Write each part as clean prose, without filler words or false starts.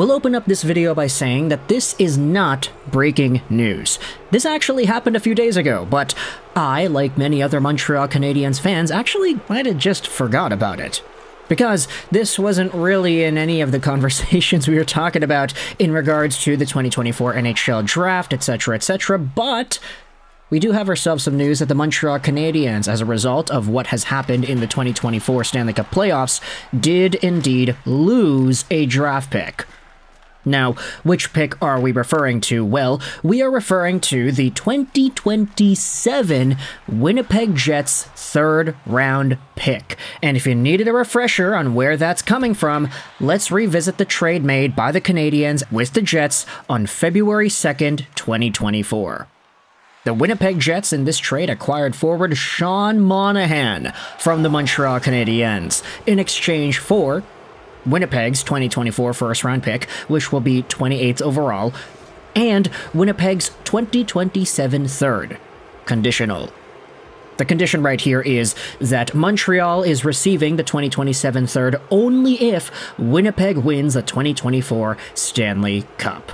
We'll open up this video by saying that this is not breaking news. This actually happened a few days ago, but I, like many other Montreal Canadiens fans, actually might have just forgot about it. Because this wasn't really in any of the conversations we were talking about in regards to the 2024 NHL Draft, etc., but we do have ourselves some news that the Montreal Canadiens, as a result of what has happened in the 2024 Stanley Cup Playoffs, did indeed lose a draft pick. Now, which pick are we referring to? Well, we are referring to the 2027 Winnipeg Jets third-round pick. And if you needed a refresher on where that's coming from, let's revisit the trade made by the Canadiens with the Jets on February 2nd, 2024. The Winnipeg Jets in this trade acquired forward Sean Monahan from the Montreal Canadiens in exchange for Winnipeg's 2024 first-round pick, which will be 28th overall, and Winnipeg's 2027 third. Conditional. The condition right here is that Montreal is receiving the 2027 third only if Winnipeg wins the 2024 Stanley Cup.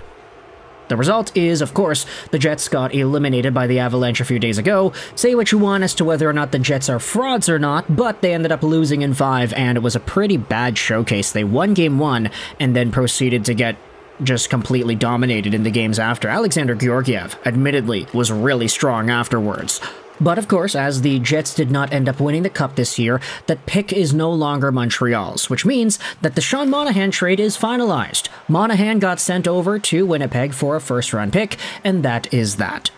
The result is, of course, the Jets got eliminated by the Avalanche a few days ago. Say what you want as to whether or not the Jets are frauds or not, but they ended up losing in 5, and it was a pretty bad showcase. They won Game 1, and then proceeded to get just completely dominated in the games after. Alexander Georgiev, admittedly, was really strong afterwards. But of course, as the Jets did not end up winning the Cup this year, that pick is no longer Montreal's, which means that the Sean Monahan trade is finalized. Monahan got sent over to Winnipeg for a first-round pick, and that is that.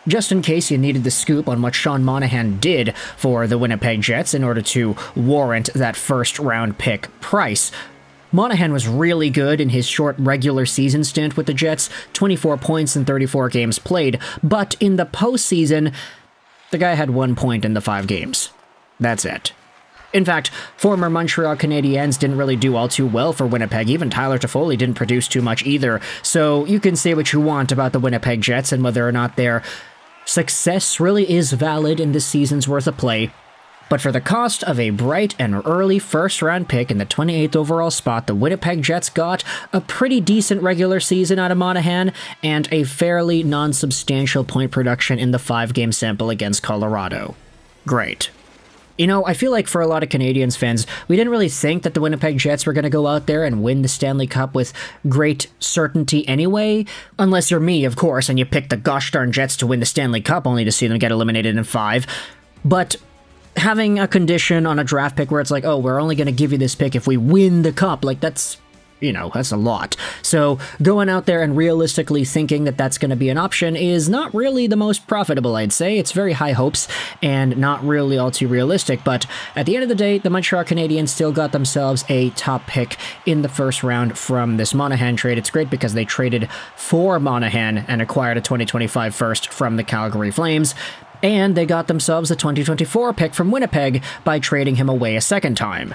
Just in case you needed the scoop on what Sean Monahan did for the Winnipeg Jets in order to warrant that first-round pick price, Monahan was really good in his short regular season stint with the Jets, 24 points in 34 games played, but in the postseason, the guy had 1 point in the 5 games. That's it. In fact, former Montreal Canadiens didn't really do all too well for Winnipeg. Even Tyler Toffoli didn't produce too much either. So you can say what you want about the Winnipeg Jets and whether or not their success really is valid in this season's worth of play. But for the cost of a bright and early first-round pick in the 28th overall spot, the Winnipeg Jets got a pretty decent regular season out of Monahan and a fairly non-substantial point production in the 5-game sample against Colorado. Great. You know, I feel like for a lot of Canadiens fans, we didn't really think that the Winnipeg Jets were going to go out there and win the Stanley Cup with great certainty anyway. Unless you're me, of course, and you pick the gosh darn Jets to win the Stanley Cup only to see them get eliminated in 5. But having a condition on a draft pick where it's like, oh, we're only going to give you this pick if we win the cup, like that's, you know, that's a lot. So going out there and realistically thinking that that's going to be an option is not really the most profitable, I'd say. It's very high hopes and not really all too realistic. But at the end of the day, the Montreal Canadiens still got themselves a top pick in the first round from this Monahan trade. It's great because they traded for Monahan and acquired a 2025 first from the Calgary Flames. And they got themselves a 2024 pick from Winnipeg by trading him away a second time.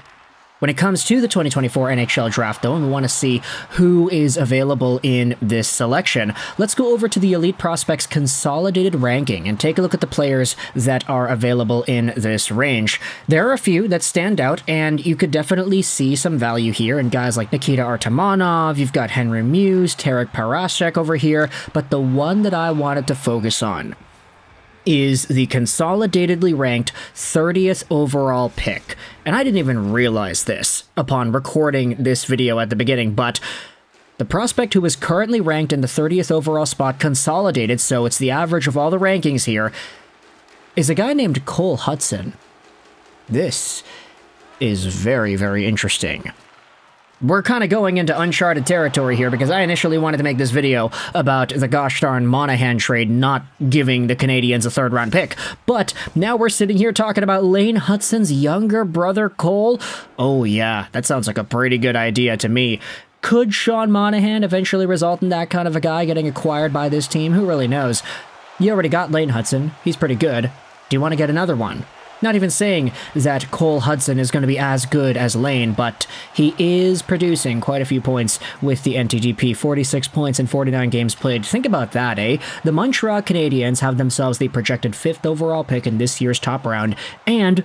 When it comes to the 2024 NHL Draft, though, and we want to see who is available in this selection, let's go over to the Elite Prospects Consolidated Ranking and take a look at the players that are available in this range. There are a few that stand out, and you could definitely see some value here in guys like Nikita Artamonov, you've got Henry Muse, Tarek Parashek over here, but the one that I wanted to focus on is the consolidatedly ranked 30th overall pick. And I didn't even realize this upon recording this video at the beginning, but the prospect who is currently ranked in the 30th overall spot consolidated, so it's the average of all the rankings here, is a guy named Cole Hudson. This is very, very interesting. We're kind of going into uncharted territory here because I initially wanted to make this video about the gosh darn Monahan trade not giving the Canadiens a third-round pick. But now we're sitting here talking about Lane Hutson's younger brother, Cole. Oh yeah, that sounds like a pretty good idea to me. Could Sean Monahan eventually result in that kind of a guy getting acquired by this team? Who really knows? You already got Lane Hutson. He's pretty good. Do you want to get another one? Not even saying that Cole Hudson is going to be as good as Lane, but he is producing quite a few points with the NTDP, 46 points in 49 games played. Think about that, eh? The Montreal Canadiens have themselves the projected 5th overall pick in this year's top round, and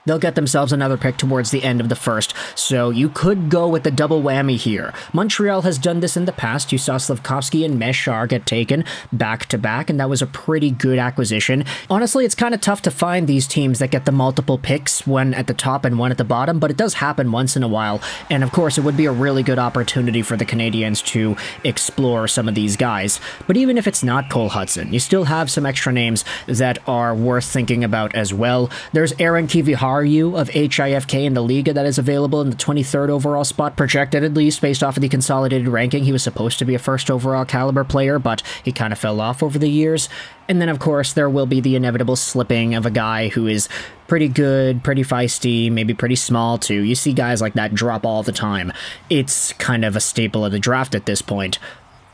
they'll get themselves another pick towards the end of the first, so you could go with the double whammy here. Montreal has done this in the past. You saw Slafkovsky and Meshar get taken back-to-back, and that was a pretty good acquisition. Honestly, it's kind of tough to find these teams that get the multiple picks, one at the top and one at the bottom, but it does happen once in a while, and of course, it would be a really good opportunity for the Canadiens to explore some of these guys. But even if it's not Cole Hudson, you still have some extra names that are worth thinking about as well. There's Aaron Kiviharu of HIFK in the Liga that is available in the 23rd overall spot, projected at least based off of the consolidated ranking. He was supposed to be a first overall caliber player, but he kind of fell off over the years. And then, of course, there will be the inevitable slipping of a guy who is pretty good, pretty feisty, maybe pretty small too. You see guys like that drop all the time. It's kind of a staple of the draft at this point.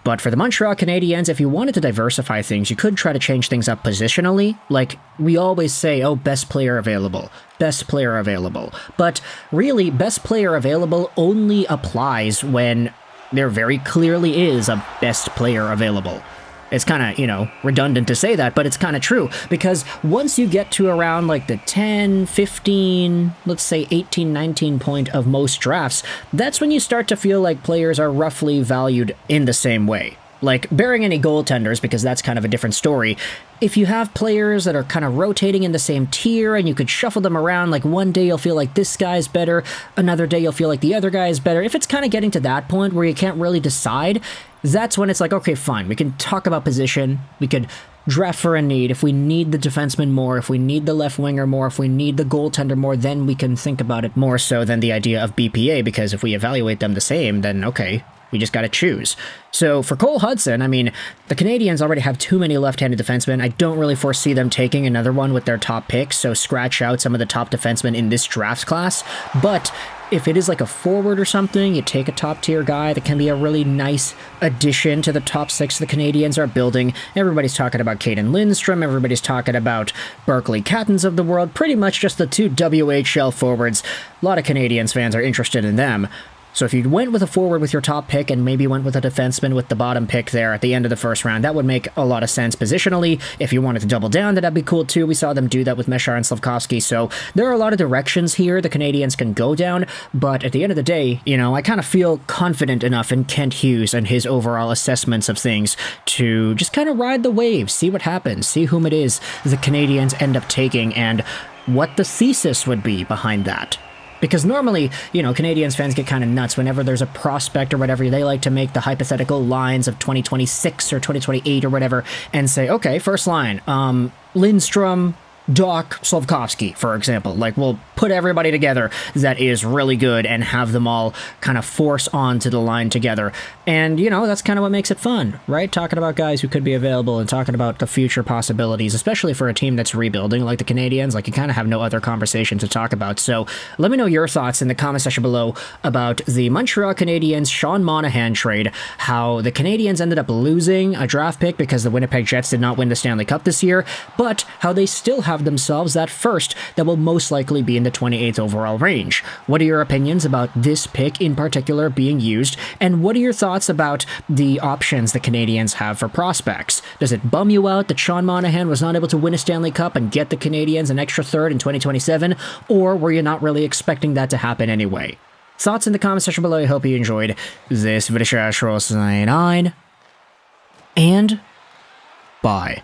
But for the Montreal Canadiens, if you wanted to diversify things, you could try to change things up positionally. Like, we always say, oh, best player available. Best player available. But really, best player available only applies when there very clearly is a best player available. It's kind of, redundant to say that, but it's kind of true. Because once you get to around like the 10, 15, let's say 18, 19 point of most drafts, that's when you start to feel like players are roughly valued in the same way. Like, bearing any goaltenders, because that's kind of a different story, if you have players that are kind of rotating in the same tier and you could shuffle them around, like one day you'll feel like this guy's better, another day you'll feel like the other guy is better. If it's kind of getting to that point where you can't really decide, that's when it's like, okay, fine, we can talk about position, we could draft for a need. If we need the defenseman more, if we need the left winger more, if we need the goaltender more, then we can think about it more so than the idea of BPA, because if we evaluate them the same, then okay, we just got to choose. So for Cole Hudson, I mean, the Canadiens already have too many left-handed defensemen. I don't really foresee them taking another one with their top picks, so scratch out some of the top defensemen in this draft class. But if it is like a forward or something, you take a top-tier guy that can be a really nice addition to the top six the Canadiens are building. Everybody's talking about Caden Lindstrom, everybody's talking about Berkeley Cattons of the world, pretty much just the two WHL forwards. A lot of Canadiens fans are interested in them. So if you went with a forward with your top pick and maybe went with a defenseman with the bottom pick there at the end of the first round, that would make a lot of sense positionally. If you wanted to double down, that'd be cool too. We saw them do that with Meshar and Slafkovsky. So there are a lot of directions here the Canadiens can go down, but at the end of the day, I kind of feel confident enough in Kent Hughes and his overall assessments of things to just kind of ride the wave, see what happens, see whom it is the Canadiens end up taking and what the thesis would be behind that. Because normally, Canadiens fans get kind of nuts whenever there's a prospect or whatever. They like to make the hypothetical lines of 2026 or 2028 or whatever and say, okay, first line, Lindstrom, Doc, Slafkovsky, for example. Like, we'll put everybody together that is really good and have them all kind of force onto the line together. And, that's kind of what makes it fun, right? Talking about guys who could be available and talking about the future possibilities, especially for a team that's rebuilding like the Canadiens. Like, you kind of have no other conversation to talk about. So let me know your thoughts in the comment section below about the Montreal Canadiens Sean Monahan trade, how the Canadiens ended up losing a draft pick because the Winnipeg Jets did not win the Stanley Cup this year, but how they still have themselves that first that will most likely be in the 28th overall range. What are your opinions about this pick in particular being used, and what are your thoughts about the options the Canadiens have for prospects? Does it bum you out that Sean Monahan was not able to win a Stanley Cup and get the Canadiens an extra third in 2027, or were you not really expecting that to happen anyway? Thoughts in the comment section below. I hope you enjoyed this video. And bye.